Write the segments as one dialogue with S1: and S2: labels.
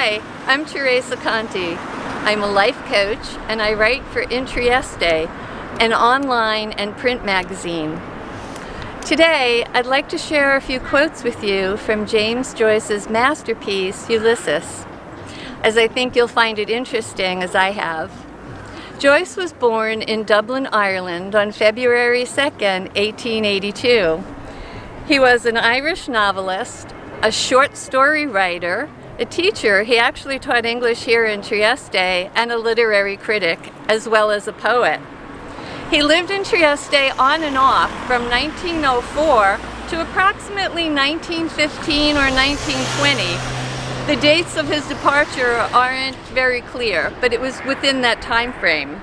S1: Hi, I'm Theresa Conti. I'm a life coach and I write for In Trieste, an online and print magazine. Today, I'd like to share a few quotes with you from James Joyce's masterpiece, Ulysses, as I think you'll find it interesting as I have. Joyce was born in Dublin, Ireland on February 2nd, 1882. He was an Irish novelist, a short story writer, a teacher. He actually taught English here in Trieste, and a literary critic, as well as a poet. He lived in Trieste on and off from 1904 to approximately 1915 or 1920. The dates of his departure aren't very clear, but it was within that time frame.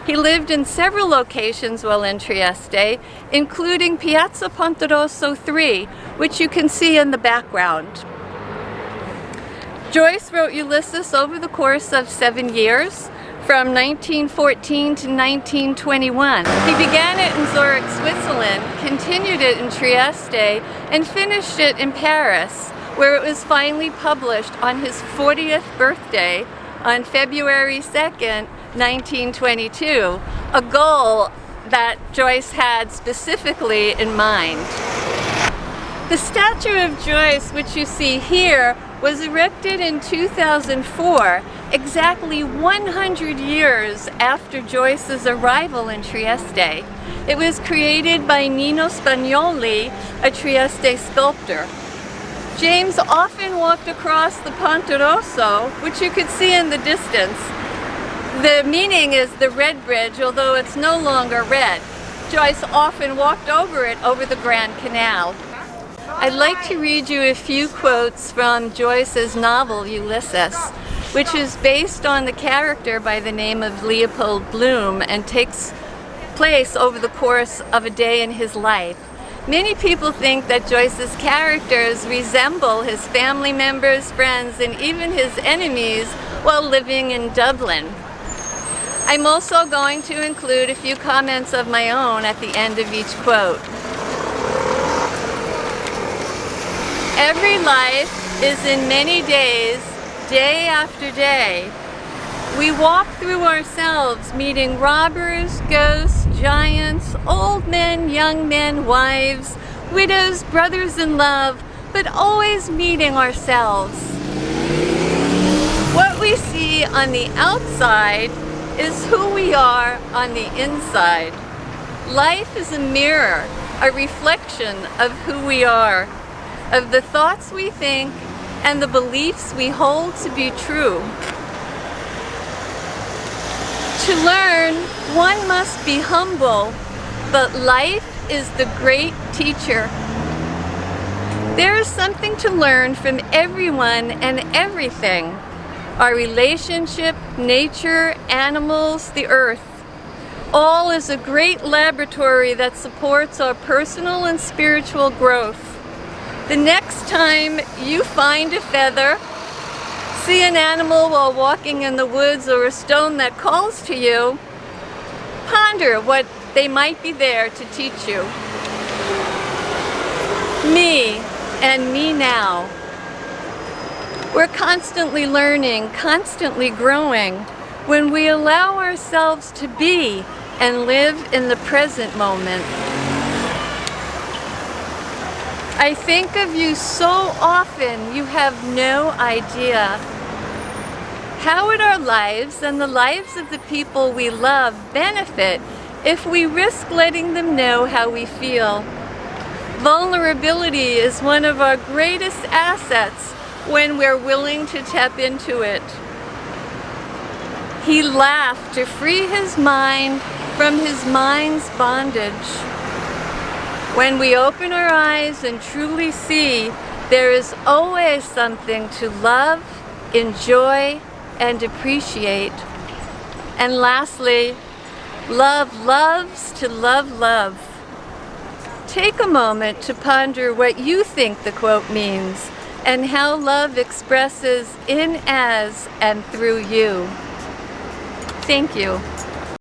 S1: He lived in several locations while in Trieste, including Piazza Ponterosso 3, which you can see in the background. Joyce wrote Ulysses over the course of 7 years, from 1914 to 1921. He began it in Zurich, Switzerland, continued it in Trieste, and finished it in Paris, where it was finally published on his 40th birthday on February 2nd, 1922, a goal that Joyce had specifically in mind. The statue of Joyce, which you see here, was erected in 2004, exactly 100 years after Joyce's arrival in Trieste. It was created by Nino Spagnoli, a Trieste sculptor. James often walked across the Ponte Rosso, which you could see in the distance. The meaning is the red bridge, although it's no longer red. Joyce often walked over it over the Grand Canal. I'd like to read you a few quotes from Joyce's novel Ulysses, which is based on the character by the name of Leopold Bloom and takes place over the course of a day in his life. Many people think that Joyce's characters resemble his family members, friends, and even his enemies while living in Dublin. I'm also going to include a few comments of my own at the end of each quote. Every life is in many days, day after day. We walk through ourselves, meeting robbers, ghosts, giants, old men, young men, wives, widows, brothers in love, but always meeting ourselves. What we see on the outside is who we are on the inside. Life is a mirror, a reflection of who we are, of the thoughts we think and the beliefs we hold to be true. To learn, one must be humble, but life is the great teacher. There is something to learn from everyone and everything. Our relationship, nature, animals, the earth. All is a great laboratory that supports our personal and spiritual growth. The next time you find a feather, see an animal while walking in the woods, or a stone that calls to you, ponder what they might be there to teach you. Me and me now. We're constantly learning, constantly growing when we allow ourselves to be and live in the present moment. I think of you so often, you have no idea. How would our lives and the lives of the people we love benefit if we risk letting them know how we feel? Vulnerability is one of our greatest assets when we're willing to tap into it. He laughed to free his mind from his mind's bondage. When we open our eyes and truly see, there is always something to love, enjoy, and appreciate. And lastly, love loves to love love. Take a moment to ponder what you think the quote means and how love expresses in, as, and through you. Thank you.